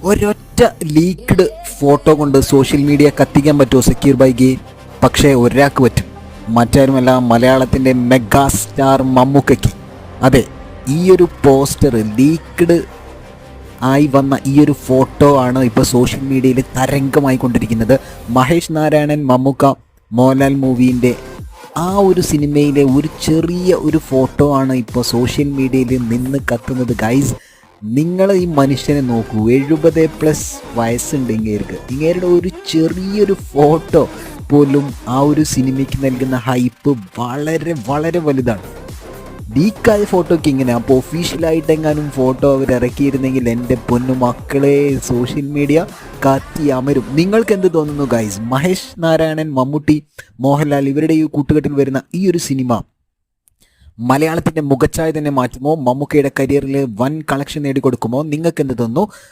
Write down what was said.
ഒരൊറ്റ leaked photo കൊണ്ട് social media കത്തിക്കാൻ പറ്റുമോ സക്കീർ ബൈക്ക്? പക്ഷേ ഒരാൾക്ക് പറ്റും, മറ്റാരുമല്ല മലയാളത്തിൻ്റെ മെഗാ സ്റ്റാർ മമ്മൂക്കയ്ക്ക്. അതെ, ഈ ഒരു പോസ്റ്റർ ലീക്ക്ഡ് ആയി വന്ന ഈ ഒരു ഫോട്ടോ ആണ് ഇപ്പോൾ സോഷ്യൽ മീഡിയയിൽ തരംഗമായി കൊണ്ടിരിക്കുന്നത്. മഹേഷ് നാരായണൻ മമ്മൂക്ക മോഹൻലാൽ മൂവീൻ്റെ ആ ഒരു സിനിമയിലെ ഒരു ചെറിയ ഒരു ഫോട്ടോ ആണ് ഇപ്പോൾ സോഷ്യൽ മീഡിയയിൽ നിന്ന് കത്തുന്നത്. ഗൈസ്, നിങ്ങൾ ഈ മനുഷ്യനെ നോക്കൂ, 70+ വയസ്സുണ്ട് ഇങ്ങേരുടെ ഒരു ചെറിയൊരു ഫോട്ടോ പോലും ആ ഒരു സിനിമയ്ക്ക് നൽകുന്ന ഹൈപ്പ് വളരെ വളരെ വലുതാണ്. ലീക്കായ ഫോട്ടോയ്ക്ക് ഇങ്ങനെ. അപ്പോൾ ഒഫീഷ്യലായിട്ടെങ്ങാനും ഫോട്ടോ അവർ ഇറക്കിയിരുന്നെങ്കിൽ എൻ്റെ പൊന്നു മക്കളെ സോഷ്യൽ മീഡിയ കത്തി അമരും. നിങ്ങൾക്ക് എന്ത് തോന്നുന്നു ഗൈസ്? മഹേഷ് നാരായണൻ, മമ്മൂട്ടി, മോഹൻലാൽ ഇവരുടെ ഈ കൂട്ടുകെട്ടിൽ വരുന്ന ഈ ഒരു സിനിമ മലയാളത്തിൻ്റെ മുഖച്ഛായ തന്നെ മാറ്റുമോ? മമ്മൂക്കയുടെ കരിയറിൽ വൻ കളക്ഷൻ നേടിക്കൊടുക്കുമോ? നിങ്ങൾക്ക് എന്ത് തോന്നുന്നു?